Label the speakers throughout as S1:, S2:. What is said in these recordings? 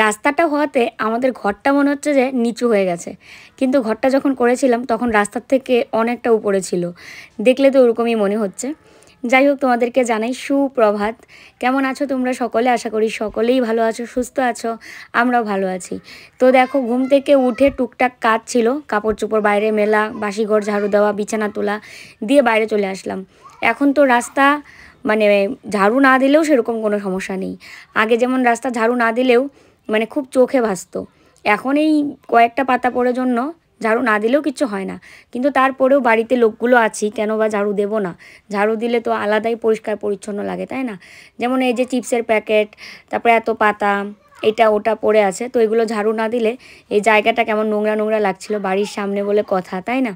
S1: রাস্তাটা হওয়াতে আমাদের ঘরটা মনে হচ্ছে যে নিচু হয়ে গেছে, কিন্তু ঘরটা যখন করেছিলাম তখন রাস্তার থেকে অনেকটা উপরে ছিল, দেখলে তো ওরকমই মনে হচ্ছে। যাই হোক, তোমাদেরকে জানাই সুপ্রভাত। কেমন আছো তোমরা সকলে? আশা করি সকলেই ভালো আছো, সুস্থ আছো, আমরাও ভালো আছি। তো দেখো, ঘুম থেকে উঠে টুকটাক কাজ ছিল, কাপড় চোপড় বাইরে মেলা, বাসিঘর ঝাড়ু দেওয়া, বিছানা তোলা দিয়ে বাইরে চলে আসলাম। এখন তো রাস্তা মানে ঝাড়ু না দিলেও সেরকম কোনো সমস্যা নেই। আগে যেমন রাস্তা ঝাড়ু না দিলেও মানে খুব চোখে ভাসতো, এখন এই কয়েকটা পাতা পড়ার জন্য ঝাড়ু না দিলেও কিছু হয় না। কিন্তু তারপরেও বাড়িতে লোকগুলো আছি, কেন বা ঝাড়ু দেবো না? ঝাড়ু দিলে তো আলাদাই পরিষ্কার পরিচ্ছন্ন লাগে, তাই না? যেমন এই যে চিপসের প্যাকেট, তারপরে এত পাতা এটা ওটা পড়ে আছে, তো এগুলো ঝাড়ু না দিলে এই জায়গাটা কেমন নোংরা নোংরা লাগছিল, বাড়ির সামনে বলে কথা, তাই না?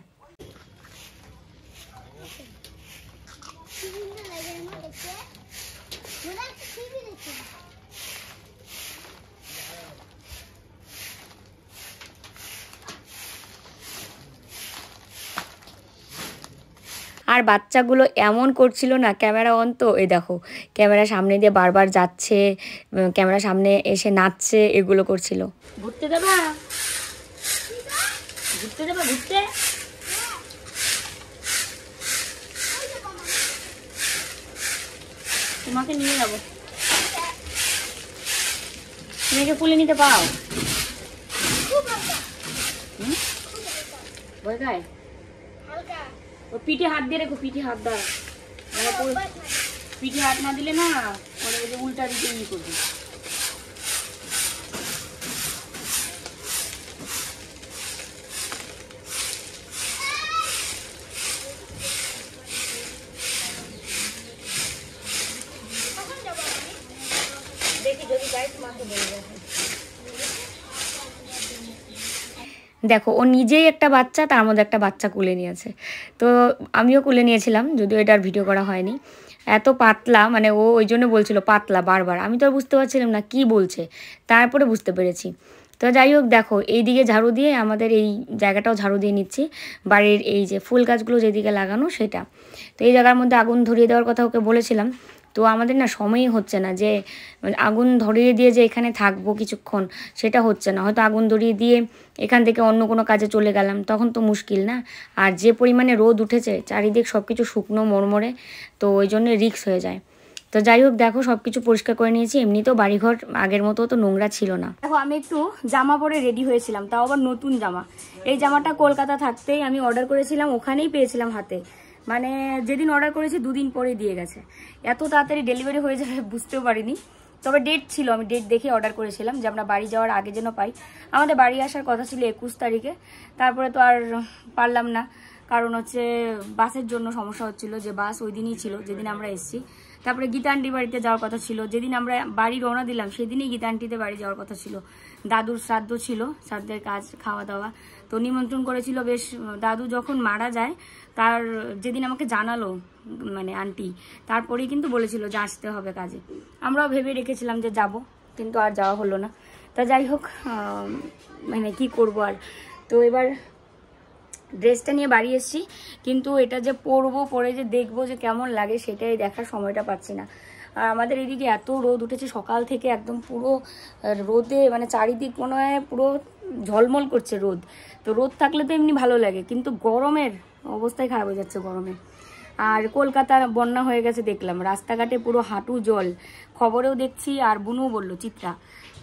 S1: আর বাচ্চাগুলো এমন করছিল না, ক্যামেরা অন তো এই দেখো ক্যামেরা সামনে দিয়ে বারবার যাচ্ছে, ক্যামেরা সামনে এসে নাচছে, এগুলো করছিল। ঘুরতে যাবা? ঘুরতে যাবা? ঘুরতে তোমাকে নিয়ে যাবো, মেয়েকে ফুলে নিতে পাও? ভয় খায়? ও পিঠে হাত দিয়ে রেখো, পিঠে হাত দাও, পিঠে হাত না দিলে না মানে ওই যে উল্টা দিতে ইয়ে করবে। দেখি যদি যাই তোমাকে বলবো। দেখো, ও নিজেই একটা বাচ্চা, তার মধ্যে একটা বাচ্চা কুলে নিয়েছে। তো আমিও কুলে নিয়েছিলাম, যদিও এটার ভিডিও করা হয়নি। এত পাতলা, মানে ও ওই জন্য বলছিল পাতলা বারবার, আমি তো আর বুঝতে পারছিলাম না কি বলছে, তারপরে বুঝতে পেরেছি। তো যাই হোক, দেখো এই দিকে ঝাড়ু দিয়ে আমাদের এই জায়গাটাও ঝাড়ু দিয়ে নিচ্ছি, বাড়ির এই যে ফুল গাছগুলো যেদিকে লাগানো সেটা। তো এই জায়গার মধ্যে আগুন ধরিয়ে দেওয়ার কথা ওকে বলেছিলাম, তো আমাদের না সময়ই হচ্ছে না যে আগুন ধরিয়ে দিয়ে যে এখানে থাকবো কিছুক্ষণ, সেটা হচ্ছে না। হয়তো আগুন ধরিয়ে দিয়ে এখান থেকে অন্য কোনো কাজে চলে গেলাম, তখন তো মুশকিল না। আর যে পরিমাণে রোদ উঠেছে চারিদিক সব কিছু শুকনো মরমরে, তো ওই জন্য রিস্ক হয়ে যায়। তো যাই হোক, দেখো সব কিছু পরিষ্কার করে নিয়েছি। এমনিতেও বাড়িঘর আগের মতো তো নোংরা ছিল না। দেখো, আমি একটু জামা পরে রেডি হয়েছিলাম, তাও আবার নতুন জামা। এই জামাটা কলকাতা থাকতেই আমি অর্ডার করেছিলাম, ওখানেই পেয়েছিলাম হাতে। মানে যেদিন অর্ডার করেছি দুদিন পরে দিয়ে গেছে। এত তাড়াতাড়ি ডেলিভারি হয়ে যাবে বুঝতেও পারিনি। তবে ডেট ছিল, আমি ডেট দেখে অর্ডার করেছিলাম যে আমরা বাড়ি যাওয়ার আগে যেন পাই। আমাদের বাড়ি আসার কথা ছিল 21 তারিখে, তারপরে তো আর পারলাম না, কারণ হচ্ছে বাসের জন্য সমস্যা হচ্ছিল, যে বাস ওই দিনই ছিল যেদিন আমরা এসেছি। তারপরে গীতা আন্টির বাড়িতে যাওয়ার কথা ছিল, যেদিন আমরা বাড়ি রওনা দিলাম সেদিনই গীতা আন্টিতে বাড়ি যাওয়ার কথা ছিল। দাদুর শ্রাদ্ধ ছিল, শ্রাদ্ধের কাজ, খাওয়া দাওয়া, তো নিমন্ত্রণ করেছিল বেশ। দাদু যখন মারা যায় তার যেদিন আমাকে জানালো মানে আন্টি, তারপরেই কিন্তু বলেছিল যে আসতে হবে কাজে। আমরাও ভেবে রেখেছিলাম যে যাব, কিন্তু আর যাওয়া হলো না। তা যাই হোক, মানে কি করব আর। তো এবার ড্রেসটা নিয়ে বাড়ি এসেছি, কিন্তু এটা যে পরবো, পরে যে দেখবো যে কেমন লাগে সেটাই দেখার সময়টা পাচ্ছি না। আর আমাদের এদিকে এত রোদ উঠেছে সকাল থেকে, একদম পুরো রোদে মানে চারিদিক মনে হয় পুরো ঝলমল করছে রোদ। তো রোদ থাকলে তো এমনি ভালো লাগে, কিন্তু গরমের অবস্থাই খারাপ হয়ে যাচ্ছে গরমে। আর কলকাতার বন্যা হয়ে গেছে দেখলাম, রাস্তাঘাটে পুরো হাঁটু জল, খবরেও দেখছি। আর বুনু বললো, চিত্রা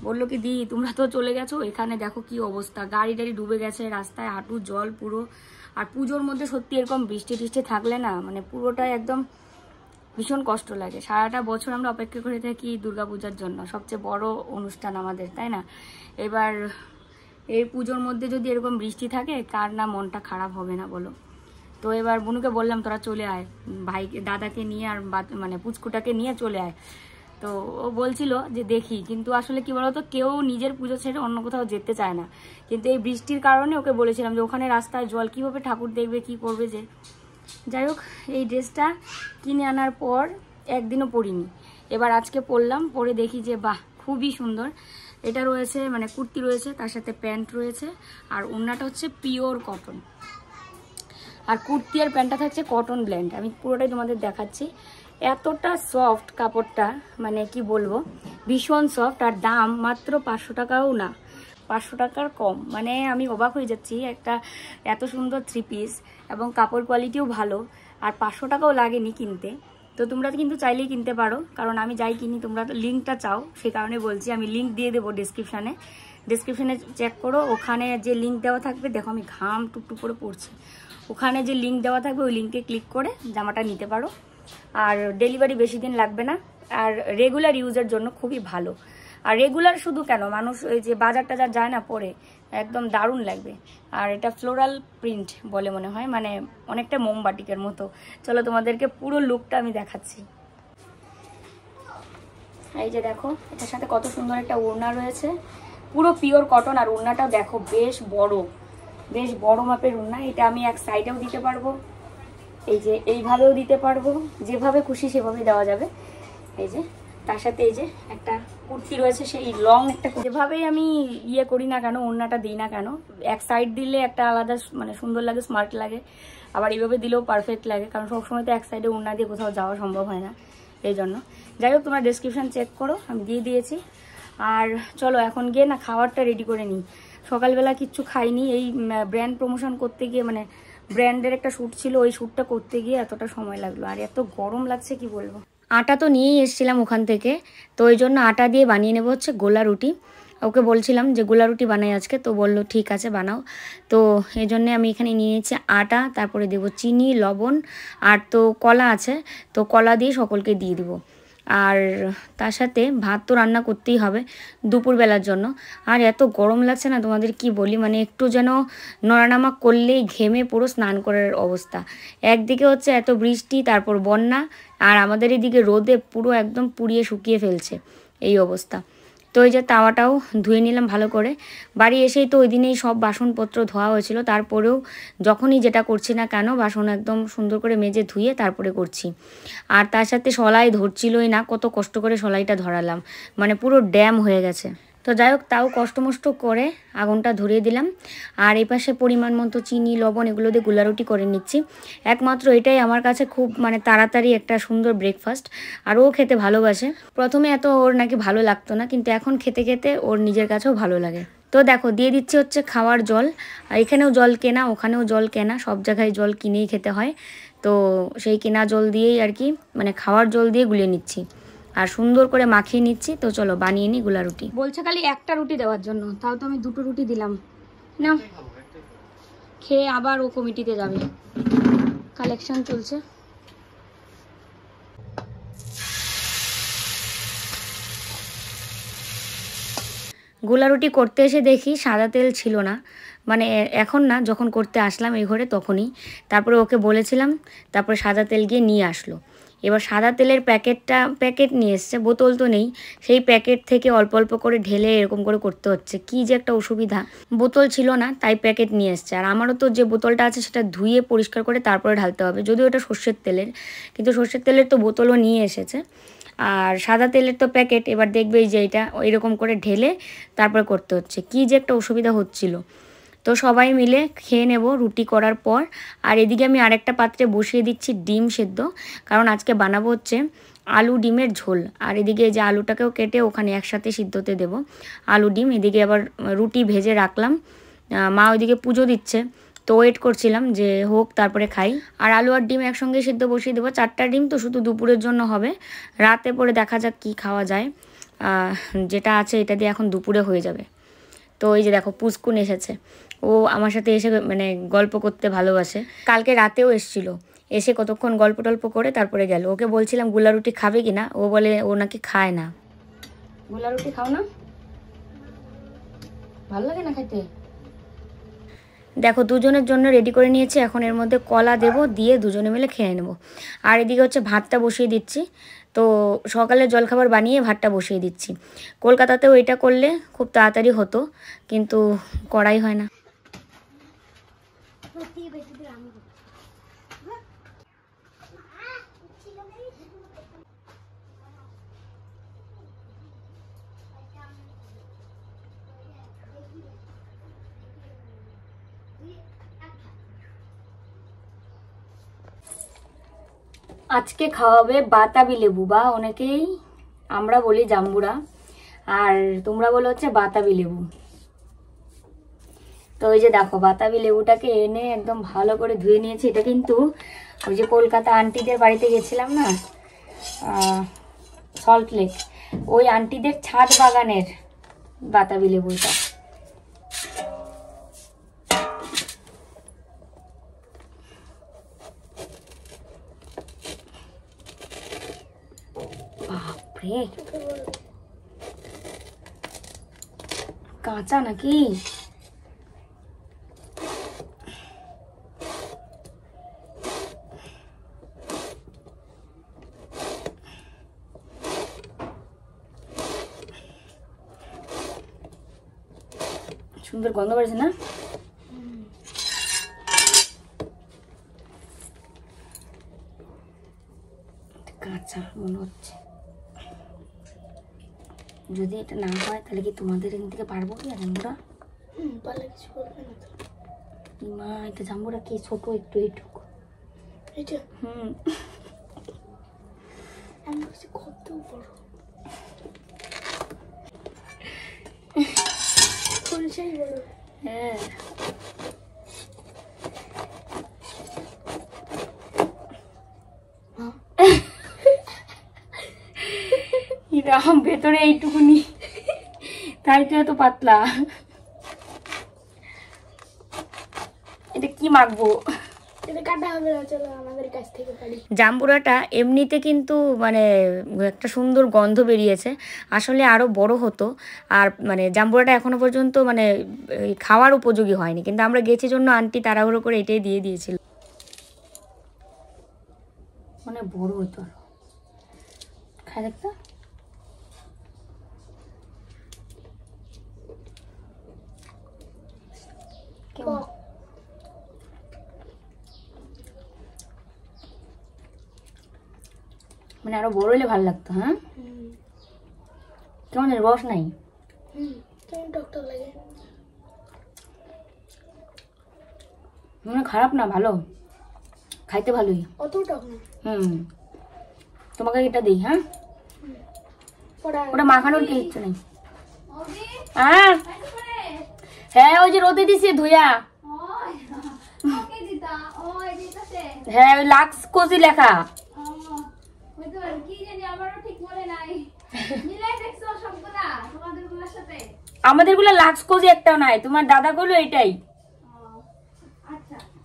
S1: বললো কি, দি তোমরা তো চলে গেছো, এখানে দেখো কি অবস্থা, গাড়ি টাড়ি ডুবে গেছে, রাস্তায় হাঁটু জল পুরো। আর পুজোর মধ্যে সত্যি এরকম বৃষ্টি টিষ্টি থাকলে না মানে পুরোটাই একদম ভীষণ কষ্ট লাগে। সারাটা বছর আমরা অপেক্ষা করে থাকি দুর্গাপূজার জন্য, সবচেয়ে বড় অনুষ্ঠান আমাদের, তাই না? এবার এই পুজোর মধ্যে যদি এরকম বৃষ্টি থাকে, কার না মনটা খারাপ হবে না বলো? তো এবার বুনুকে বললাম তোরা চলে আয়, ভাইকে দাদাকে নিয়ে আর মানে পুচকুটাকে নিয়ে চলে আয়। তো ও বলছিল যে দেখি, কিন্তু আসলে কি বলতো, কেউ নিজের পুজো ছেড়ে অন্য কোথাও যেতে চায় না। কিন্তু এই বৃষ্টির কারণে ওকে বলেছিলাম যে ওখানে রাস্তায় জল, কীভাবে ঠাকুর দেখবে, কি করবে যে। যাই হোক, এই ড্রেসটা কিনে আনার পর একদিনও পরিনি, এবার আজকে পরলাম, পরে দেখি যে বাহ খুবই সুন্দর। এটা রয়েছে মানে কুর্তি রয়েছে, তার সাথে প্যান্ট রয়েছে, আর ওড়নাটা হচ্ছে পিওর কটন, আর কুর্তি আর প্যান্টটা থাকছে কটন ব্লেন্ড। আমি পুরোটাই তোমাদের দেখাচ্ছি, এতটা সফট কাপড়টা, মানে কি বলবো, ভীষণ সফট, আর দাম মাত্র 500 টাকাও না, 500 টাকার কম। মানে আমি অবাক হয়ে যাচ্ছি, একটা এত সুন্দর 3 পিস এবং কাপড় কোয়ালিটিও ভালো, আর 500 টাকাও লাগেনি কিনতে। তো তোমরা কিন্তু চাইলেই কিনতে পারো, কারণ আমি যাই কিনি তোমরা লিঙ্কটা চাও, সে কারণে বলছি। আমি লিঙ্ক দিয়ে দেবো ডিসক্রিপশানে চেক করো, ওখানে যে লিঙ্ক দেওয়া থাকবে, দেখো আমি ঘাম টুকটুক করে পড়ছি, ওখানে যে লিঙ্ক দেওয়া থাকবে ওই লিঙ্কে ক্লিক করে জামাটা নিতে পারো। আর ডেলিভারি বেশি দিন লাগবে না, আর রেগুলার ইউজের জন্য খুবই ভালো। আর রেগুলার শুধু কেন, মানুষ ওই যে বাজার টাজার যায় না পরে, একদম দারুণ লাগবে। আর এটা ফ্লোরাল প্রিন্ট বলে মনে হয়, মানে অনেকটা মোমবাটিকের মতো। চলো তোমাদেরকে পুরো লুকটা আমি দেখাচ্ছি। এই যে দেখো, এটার সাথে কত সুন্দর একটা ওড়না রয়েছে, পুরো পিওর কটন। আর ওড়নাটাও দেখো বেশ বড় মাপের ওড়না। এটা আমি এক সাইডেও দিতে পারবো, এই যে এইভাবেও দিতে পারবো, যেভাবে খুশি সেভাবে দেওয়া যাবে। এই যে তার সাথে এই যে একটা কুর্তি রয়েছে, সেই লং একটা, যেভাবেই আমি ইয়ে করি না কেন, ওড়নাটা দিই না কেন, এক সাইড দিলে একটা আলাদা মানে সুন্দর লাগে, স্মার্ট লাগে। আবার এইভাবে দিলেও পারফেক্ট লাগে, কারণ সবসময় তো এক সাইডে ওড়না দিয়ে কোথাও যাওয়া সম্ভব হয় না, এই জন্য। যাই হোক, তোমরা ডেসক্রিপশন চেক করো, আমি দিয়ে দিয়েছি। আর চলো এখন গিয়ে না খাবারটা রেডি করে নিই। সকালবেলা কিচ্ছু খাইনি, এই ব্র্যান্ড প্রমোশন করতে গিয়ে, মানে ব্র্যান্ডের একটা শ্যুট ছিল, ওই শ্যুটটা করতে গিয়ে এতটা সময় লাগলো, আর এত গরম লাগছে কি বলবো। আটা তো নিয়েই এসেছিলাম ওখান থেকে, তো ওই জন্য আটা দিয়ে বানিয়ে নেবো হচ্ছে গোলা রুটি। ওকে বলছিলাম যে গোলা রুটি বানাই আজকে, তো বললো ঠিক আছে বানাও। তো এই জন্যে আমি এখানে নিয়ে নিয়েছি আটা, তারপরে দেবো চিনি, লবণ, আর তো কলা আছে, তো কলা দিয়ে সকলকে দিয়ে দিব। আর তার সাথে ভাত তো রান্না করতেই হবে দুপুরবেলার জন্য। আর এত গরম লাগছে না, তোমাদের কি বলি, মানে একটু যেন নড়ানামা করলেই ঘেমে পুরো স্নান করার অবস্থা। একদিকে হচ্ছে এত বৃষ্টি, তারপর বন্যা, আর আমাদের এদিকে রোদে পুরো একদম পুড়িয়ে শুকিয়ে ফেলছে এই অবস্থা। তো এই যে তাওয়াটাও ধুয়ে নিলাম ভালো করে। বাড়ি এসেই তো ওই দিনেই সব বাসনপত্র ধোয়া হয়েছিল, তারপরেও যখনই যেটা করছি না কেন, বাসন একদম সুন্দর করে মেজে ধুয়ে তারপরে করছি। আর তার সাথে সলাই ধরছিলই না, কত কষ্ট করে সলাইটা ধরালাম, মানে পুরো ড্যাম হয়ে গেছে। তো যাই হোক, তাও কষ্ট করে আগুনটা ধরিয়ে দিলাম। আর এই পাশে পরিমাণ মতো চিনি, লবণ এগুলো দিয়ে গুলারুটি করে নিচ্ছি। একমাত্র এটাই আমার কাছে খুব মানে তাড়াতাড়ি একটা সুন্দর ব্রেকফাস্ট, আর ও খেতে ভালোবাসে। প্রথমে এত ওর নাকি ভালো লাগতো না, কিন্তু এখন খেতে খেতে ওর নিজের কাছেও ভালো লাগে। তো দেখো দিয়ে দিচ্ছি হচ্ছে খাওয়ার জল। আর এখানেও জল কেনা, ওখানেও জল কেনা, সব জায়গায় জল কিনেই খেতে হয়। তো সেই কেনা জল দিয়েই আর কি, মানে খাওয়ার জল দিয়ে গুলিয়ে নিচ্ছি আর সুন্দর করে মাখিয়ে নিচ্ছি। তো চলো বানিয়ে নিই গোলা রুটি। বলছে খালি একটা রুটি দেওয়ার জন্য, তাও তো আমি 2টো রুটি দিলাম না, খেয়ে আবার ও কমিটিতে যাবে, কালেকশন চলছে। গোলা রুটি করতে এসে দেখি সাদা তেল ছিল না, মানে এখন না, যখন করতে আসলাম এই ঘরে তখনই। তারপরে ওকে বলেছিলাম, তারপরে সাদা তেল গিয়ে নিয়ে আসলো। এবার সাদা তেলের প্যাকেট নিয়ে এসছে, বোতল তো নেই, সেই প্যাকেট থেকে অল্প অল্প করে ঢেলে এরকম করে করতে হচ্ছে, কি যে একটা অসুবিধা। বোতল ছিল না তাই প্যাকেট নিয়ে এসছে, আর আমারও তো যে বোতলটা আছে সেটা ধুয়ে পরিষ্কার করে তারপরে ঢালতে হবে, যদিও ওটা সর্ষের তেলের, কিন্তু সর্ষের তেলের তো বোতলও নিয়ে এসেছে। আর সাদা তেলের তো প্যাকেট, এবার দেখবে যে এটা এরকম করে ঢেলে তারপরে করতে হচ্ছে, কি যে একটা অসুবিধা হচ্ছিল। তো সবাই মিলে খেয়ে নেব রুটি করার পর। আর এদিকে আমি আরেকটা পাত্রে বসিয়ে দিচ্ছি ডিম সেদ্ধ, কারণ আজকে বানাবো হচ্ছে আলু ডিমের ঝোল। আর এদিকে যে আলুটাকেও কেটে ওখানে একসাথে সিদ্ধতে দেব, আলু ডিম। এদিকে আবার রুটি ভেজে রাখলাম, মা ওইদিকে পুজো দিচ্ছে, তো ওয়েট করছিলাম যে হোক তারপরে খাই। আর আলু আর ডিম একসঙ্গে সিদ্ধ বসিয়ে দেবো, 4টা ডিম তো শুধু দুপুরের জন্য হবে, রাতে পরে দেখা যাক কি খাওয়া যায়, যেটা আছে এটা দিয়ে এখন দুপুরে হয়ে যাবে। তো এই যে দেখো পুষ্কুন এসেছে, ও আমার সাথে এসে মানে গল্প করতে ভালোবাসে, কালকে রাতেও এসেছিল, এসে কতক্ষণ গল্প টল্প করে তারপরে গেল। ওকে বলছিলাম গোলা রুটি খাবে কি না, ও বলে ও নাকি খায় না। গোলা রুটি খাও না, ভালো লাগে না খেতে। দেখো দুজনের জন্য রেডি করে নিয়েছি, এখন এর মধ্যে কলা দেব, দিয়ে দুজনে মিলে খেয়ে নেব। আর এদিকে হচ্ছে ভাতটা বসিয়ে দিচ্ছি, তো সকালে জলখাবার বানিয়ে ভাতটা বসিয়ে দিচ্ছি। কলকাতাতেও এটা করলে খুব তাড়াতাড়ি হতো, কিন্তু করাই হয় না। আজকে খাওয়াবে বাতাবি লেবু, বা অনেকেই আমরা বলি জাম্বুরা। আর তোমরা বলো হচ্ছে বাতাবি লেবু। তো ওই যে দেখো বাতাবি লেবুটাকে এনে একদম ভালো করে ধুয়ে নিয়েছি। এটা কিন্তু ওই যে কলকাতা আন্টিদের বাড়িতে গেছিলাম না, সল্ট লেক, ওই আন্টিদের ছাদ বাগানের বাতাবি লেবুটা। বাপরে, কাঁচা নাকি? সুন্দর গন্ধ বেরোছে না? কাঁচা মনে হচ্ছে। যদি এটা না হয় তাহলে কি তোমাদের এখান থেকে পারবো কি জাম্বুরা? মা এটা জাম্বুরা কি ছোট একটু এইটুকু। কত বড় হ্যাঁ। ভেতরে এইটুকুনি, তাই তো এত পাতলা। এটা কি মাখবো? জাম্বুরাটা এমনিতে কিন্তু মানে একটা সুন্দর গন্ধ বেরিয়েছে, আসলে আরো বড় হতো। আর মানে জাম্বুরাটা এখনো পর্যন্ত মানে খাওয়ার উপযোগী হয়নি, কিন্তু আমরা গেছি জন্য আন্টি তাড়াহুড়ো করে এটাই দিয়ে দিয়েছিল। মানে বড় হতো, খাই দেখতো। মানে আরো বড় হলে ভালো লাগতো। হ্যাঁ, কেমন রস নাই? খারাপ না, ভালো, খাইতে ভালোই। তোমাকে এটা দিই। হ্যাঁ, ওটা মাখানোর কি ইচ্ছে নেই। হ্যাঁ হ্যাঁ, ওই যে রোদে দিছি ধুইয়া। হ্যাঁ, ওই লাক্স কোজি লেখা। আমাদের গুলো লাক্স কোজি একটাও নাই, তোমার দাদা গুলো এটাই।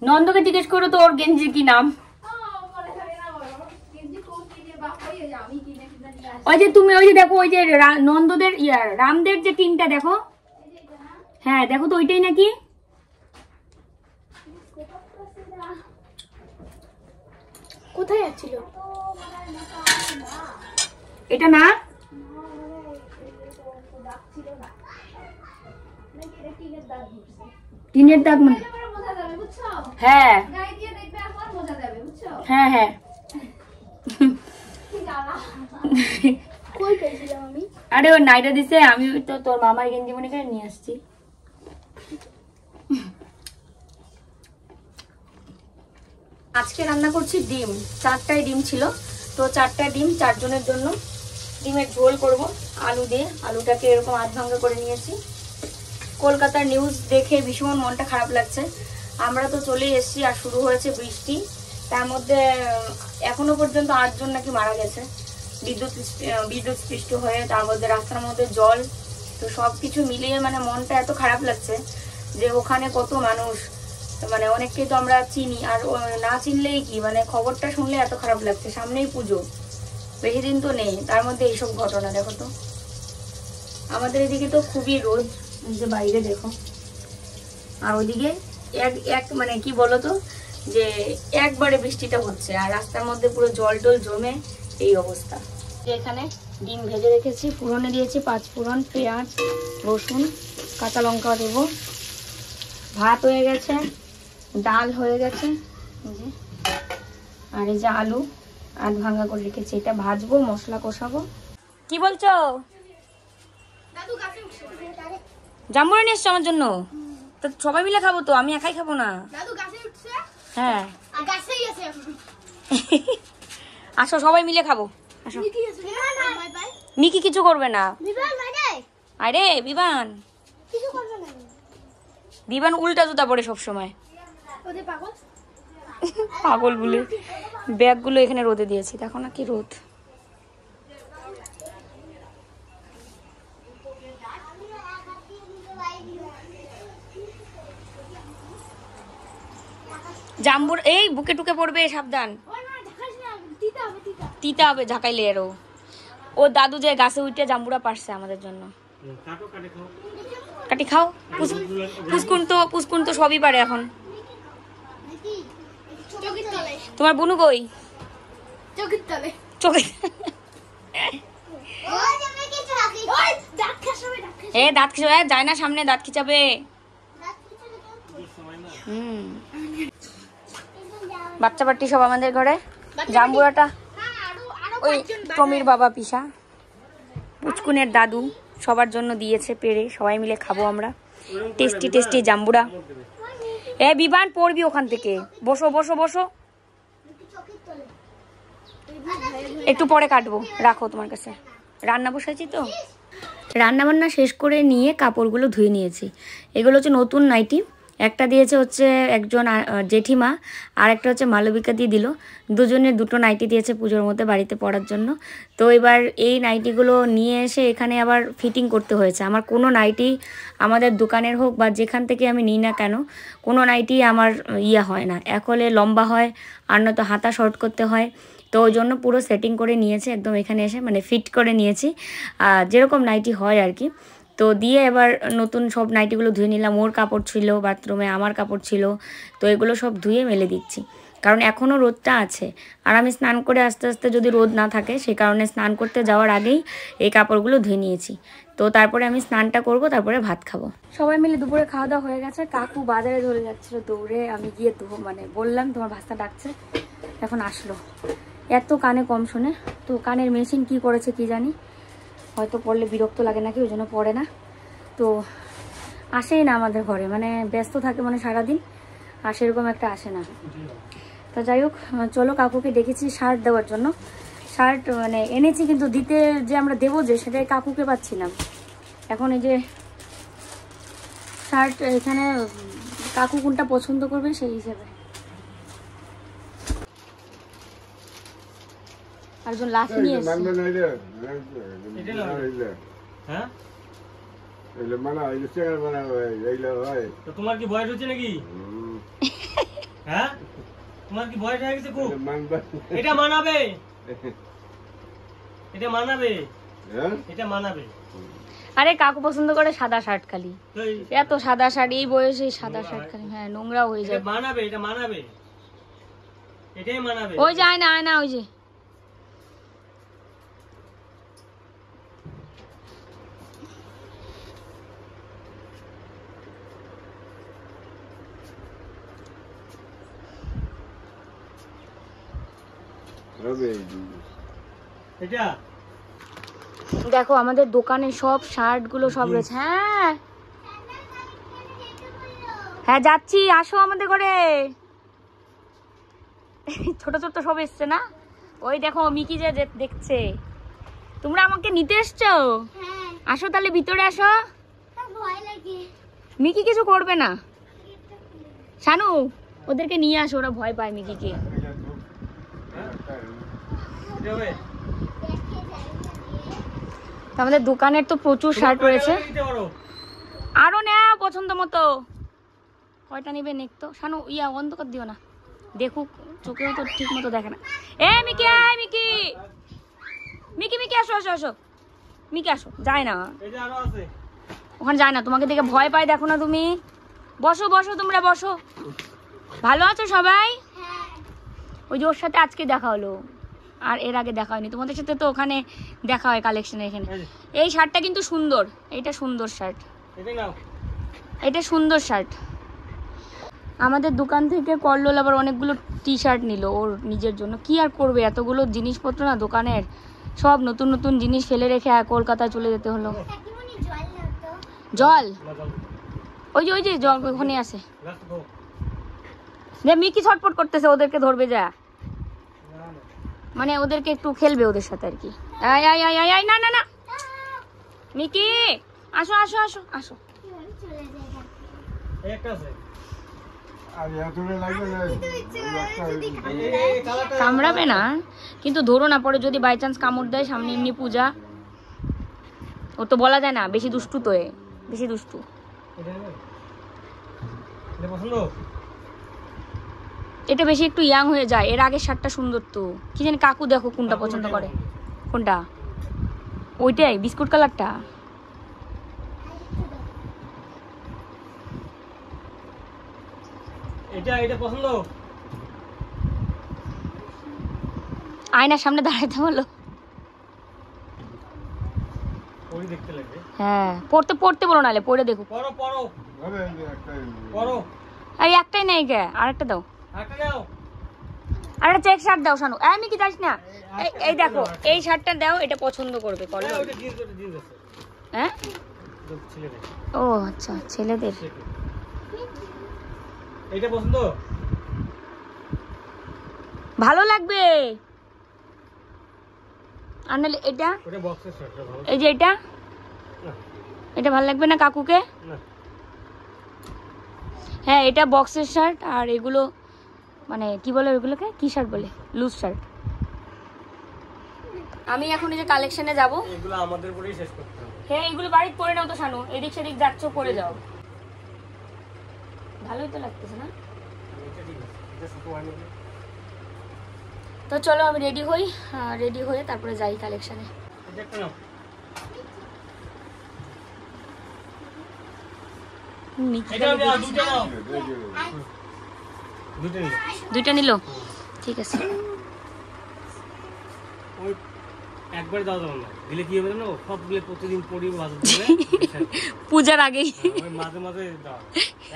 S1: নন্দকে জিজ্ঞেস করো তো ওর গেঞ্জির কি নাম। ওই যে তুমি ওই যে দেখো, ওই যে নন্দদের রামদের যে টিমটা দেখো। হ্যাঁ দেখো তো, ওইটাই নাকি। কোথায় যাচ্ছিল এটা? না, টিনের দাগ মানে। হ্যাঁ হ্যাঁ হ্যাঁ, আরে ওর নাইটা দিছে, আমি তো তোর মামার গেঞ্জি মনে করে নিয়ে আসছি। আজকে রান্না করছি ডিম। 4টাই ডিম ছিল, তো 4টা ডিম 4 জনের জন্য। ডিমের ঝোল করব আলু দিয়ে। আলুটাকে এরকম আধ ভাঙ্গা করে নিয়েছি। কলকাতার নিউজ দেখে ভীষণ মনটা খারাপ লাগছে। আমরা তো চলেই এসেছি আর শুরু হয়েছে বৃষ্টি। তার মধ্যে এখনো পর্যন্ত 8 জন নাকি মারা গেছে বিদ্যুৎ স্পৃষ্ট হয়ে, তার মধ্যে রাস্তার মধ্যে জল। তো সব কিছু মিলিয়ে মানে মনটা এত খারাপ লাগছে যে ওখানে কত মানুষ, মানে অনেককেই তো আমরা চিনি, আর না চিনলেই কি, মানে খবরটা শুনলে এত খারাপ লাগছে। সামনেই পুজো, বেশি দিন তো নেই, তার মধ্যে এইসব ঘটনা। দেখো তো আমাদের এদিকে তো খুবই রোদ, যে বাইরে দেখো। আর ওইদিকে এক মানে কি বলতো, যে একবারে বৃষ্টিটা হচ্ছে আর রাস্তার মধ্যে পুরো জল টল জমে এই অবস্থা। এখানে ডিম ভেজে রেখেছি, ফোড়নে দিয়েছি 5 ফোড়ন, পেঁয়াজ, রসুন, কাঁচা লঙ্কা দেবো। ভাত হয়ে গেছে, ডাল হয়ে গেছে, আর এই যে আলু আধ ভাঙ্গা করে রেখেছি, এটা ভাজবো, মশলা কষাবো। কি বলছো? জাম্বুরা নিয়ে এসছো আমার জন্য? তো সবাই মিলে খাবো তো, আমি একাই খাবো না। হ্যাঁ আসো সবাই মিলে খাবো। আসো। মিকি কিছু করবে না, আরে বিবান, বিবান উল্টা জুতা পরে সবসময়। পাগল বলে ব্যাগগুলো এখানে রোদে দিয়েছি, দেখো না কি রোদ। জাম্বুর এই বুকে টুকে পড়বে, সাবধান, তিতা হবে ঝাঁকাইলে। এরও ও দাদু যে গাছে উঠে জাম্বুরা পারছে আমাদের জন্য। কাটি খাও। পুষ্কুন তো সবই পারে এখন। তোমার বুনু কই? চোখে দাঁত খিচাবে যায় না, সামনে দাঁত খিচাবে। বাচ্চা পার্টি সব আমাদের ঘরে। জাম্বুরাটা ওই টমির বাবা পিসা, পুচকুনের দাদু সবার জন্য দিয়েছে পেরে, সবাই মিলে খাবো আমরা। টেস্টি টেস্টি জাম্বুরা। এ বিবান পড়বি ওখান থেকে, বসো বসো বসো, একটু পরে কাটবো, রাখো তোমার কাছে। রান্না বসাইছি তো। রান্না বান্না শেষ করে নিয়ে কাপড়গুলো ধুয়ে নিয়েছি। এগুলো হচ্ছে নতুন নাইটি, একটা দিয়েছে হচ্ছে একজন জেঠিমা, আর একটা হচ্ছে মালবিকা দিয়ে দিল। দুজনের দুটো নাইটি দিয়েছে পুজোর মধ্যে বাড়িতে পরার জন্য। তো এবার এই নাইটিগুলো নিয়ে এসে এখানে আবার ফিটিং করতে হয়েছে। আমার কোনো নাইটি আমাদের দোকানের হোক বা যেখান থেকে আমি নিই না কেন, কোনো নাইটি আমার হয় না, এক হলে লম্বা হয় আর নয়তো হাতা শর্ট করতে হয়। তো ওই জন্য পুরো সেটিং করে নিয়েছে একদম এখানে এসে, মানে ফিট করে নিয়েছি যেরকম নাইটি হয় আর কি। তো দিয়ে এবার নতুন সব নাইটিগুলো ধুয়ে নিলাম। ওর কাপড় ছিল বাথরুমে, আমার কাপড় ছিল, তো এগুলো সব ধুয়ে মেলে দিচ্ছি, কারণ এখনও রোদটা আছে। আর আমি স্নান করে আস্তে আস্তে যদি রোদ না থাকে, সে কারণে স্নান করতে যাওয়ার আগেই এই কাপড়গুলো ধুয়ে নিয়েছি। তো তারপরে আমি স্নানটা করব, তারপরে ভাত খাবো। সবাই মিলে দুপুরে খাওয়া দাওয়া হয়ে গেছে। কাকু বাজারে চলে যাচ্ছিলো দৌড়ে, আমি গিয়ে মানে বললাম তোমার ভাস্তা ডাকছে, এখন আসলো। এত কানে কম শোনে, তো কানের মেশিন কি করেছে কি জানি, হয়তো পড়লে বিরক্ত লাগে নাকি, ওই জন্য পড়ে না। তো আসেই না আমাদের ঘরে, মানে ব্যস্ত থাকে মানে সারাদিন, আর সেরকম একটা আসে না। তো যাই হোক, চলো কাকুকে ডেকেছি শার্ট দেওয়ার জন্য। শার্ট মানে এনেছি, কিন্তু দিতে যে আমরা দেবো যে সেটাই কাকুকে পাচ্ছিলাম। এখন এই যে শার্ট এখানে কাকু কোনটা পছন্দ করবে সেই হিসেবে। একজন লাঠি নিয়ে এসেছে।
S2: তোমার কি বয়স হচ্ছে নাকি? হ্যাঁ, তোমার কি বয়স হয়ে গেছে খুব? এটা মানাবে, এটা মানাবে, এটা মানাবে।
S1: আরে কাকু পছন্দ করে সাদা শার্ট, খালি এত সাদা শার্ট, এই বয়সে সাদা শার্ট খালি, হ্যাঁ নোংরা হয়ে যায়।
S2: মানাবে, এটা মানাবে, এটাই মানাবে।
S1: ওই যে আয় না ওই যে দেখো আমাদের দোকানে সব শার্ট গুলো সব রয়েছে। হ্যাঁ হ্যাঁ যাচ্ছি, আসো আমাদের ঘরে। ছোট ছোট সব এসছে না, ওই দেখো মিকি যে দেখছে। তোমরা আমাকে নিতে এসছো? আসো তাহলে ভিতরে আসো। মিকি কিছু করবে না, শানু ওদেরকে নিয়ে আসো, ওরা ভয় পায় মিকিকে। আমাদের দোকানের তো প্রচুর শার্ট রয়েছে, আরো নেও পছন্দ মতো। কয়টা নিবে নেকতো শানু, অন্ধকার দিও না, দেখুক চোখেও তো ঠিক মতো দেখে না। এ মিকি, মিকি মিকি মিকি আসো আসো আসো, মিকি আসো। যায় না ওখানে, যায় না, তোমাকে দেখে ভয় পায়, দেখো না তুমি। বসো বসো, তোমরা বসো। ভালো আছো সবাই? ওই যে ওর সাথে আজকে দেখা হলো, আর এর আগে দেখা হয়নি তোমাদের সাথে, তো ওখানে দেখা হয় কালেকশনে। এখানে এই শার্টটা কিন্তু সুন্দর, এটা সুন্দর শার্ট, এটা সুন্দর শার্ট। আমাদের দোকান থেকে কল্লোল আবার অনেকগুলো টি শার্ট নিল ওর নিজের জন্য। কি আর করবে, এতগুলো জিনিসপত্র না দোকানের, সব নতুন নতুন জিনিস ফেলে রেখে কলকাতায় চলে যেতে হলো। জল ওই যে জল ওখানে আছে। মিকি ছটফট করতেছে, ওদেরকে ধরবে যা, মানে ওদেরকে একটু খেলবে ওদের সাথে আর কি। আয় আয় আয় আয়, না না না মিকি আসো আসো আসো আসো।
S2: একটা আছে
S1: কামড়াবে না, কিন্তু ধরো না, পরে যদি বাই চান্স কামড় দেয়, সামনে এমনি পূজা, ও তো বলা যায় না, বেশি দুষ্টু তো, বেশি দুষ্টু।
S2: এটা পছন্দ?
S1: এটা বেশি একটু ইয়াং হয়ে যায়, এর আগের শার্টটা সুন্দর তো, কি জানি কাকু দেখো কোনটা পছন্দ করে। কোনটা? ওইটাই বিস্কুট কালারটা।
S2: এটা পছন্দ?
S1: আয়নার সামনে দাঁড়াইতে বলো।
S2: পরি দেখতে লাগবে।
S1: হ্যাঁ, পড়তে বলো, নালে পড়ে দেখো।
S2: পড়ো পড়ো।
S1: আরে একটাই নাই গে, আরেকটা দাও।
S2: আরেকটা নাও।
S1: আরেকটা চেক শার্ট দাও শানু। আমি কি যাস না, এই দেখো এই শার্টটা দাও, এটা পছন্দ করবে কল।
S2: ওটা জিন্স আছে।
S1: হ্যাঁ,
S2: ছেলেদের।
S1: ও আচ্ছা, ছেলেদের।
S2: এটা পছন্দ?
S1: ভালো লাগবে। আর নাহলে এটা,
S2: ওটা বক্সের শার্ট ভালো।
S1: এই যে এটা, এটা ভালো লাগবে না কাকুকে?
S2: না।
S1: হ্যাঁ, এটা বক্সের শার্ট, আর এগুলো মানে কি বলে ওইগুলোকে, কি শার্ট বলে, লুজ শার্ট। আমি এখন এই যে কালেকশনে যাব,
S2: এগুলো আমাদের পরেই শেষ করতে হবে।
S1: হ্যাঁ এগুলো বাড়িতে পরে নাও তো শানু, এদিক সেদিক যাচ্ছ পরে যাও। ভালোই তো লাগতেছে না?
S2: এটা ঠিক আছে, এটা ছোট হয় না।
S1: তো চলো আমি রেডি হই, রেডি হয়ে তারপরে যাই কালেকশনে।
S2: এটা একটা নাও। এটা নাও, দুটো নাও।
S1: দুইটা নিল, ঠিক আছে।
S2: ওই একবার দাও দাও না, দিলে কি হবে জানো, সবগুলো প্রতিদিন পড়ি বাজার দিলে
S1: পূজার আগেই
S2: ওই মাঝে মাঝে দাও,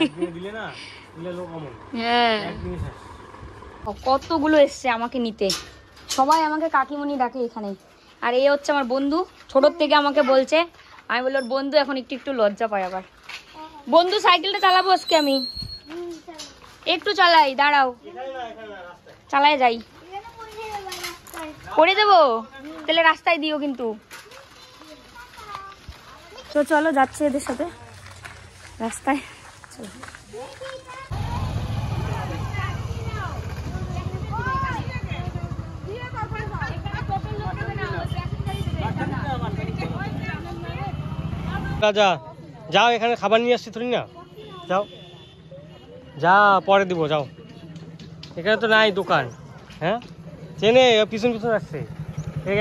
S2: একদিনে দিলে না, দিলে লোক অমন।
S1: হ্যাঁ,
S2: একদিনই শেষ।
S1: কতগুলো এসছে আমাকে নিতে, সবাই আমাকে কাকিমণি ডাকে এখানে। আর এই হচ্ছে আমার বন্ধু, ছোটোর থেকে আমাকে বলছে, আমি বলি ওর বন্ধু, এখন একটু একটু লজ্জা পাই আবার। বন্ধু সাইকেলটা চালাবো আজকে আমি, একটু চালাই, দাঁড়াও, চালায় যাই। করে দেবো তাহলে, রাস্তায় দিও কিন্তু। তো চলো যাচ্ছি এদের সাথে রাস্তায়, চলো।
S2: যা যাও, এখানে খাবার নিয়ে আসছি তুমি না, যাও যা, পরে দিব, যাও। এখানে তো নাই দোকান। হ্যাঁ, চেনে, পিছন পিছন আসছে।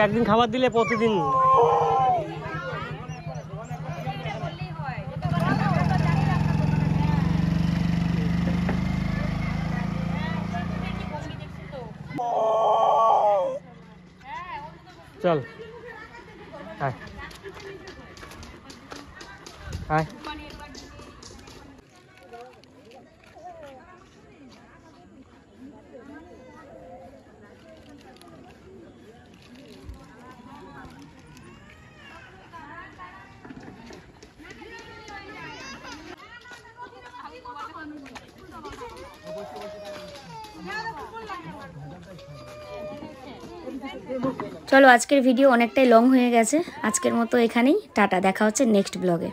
S2: একদিন খাবার দিলে প্রতিদিন। চল আয় আয়।
S1: চলো আজকের ভিডিও অনেকটাই লং হয়ে গেছে, আজকের মতো এখানেই টাটা, দেখা হচ্ছে নেক্সট ব্লগে।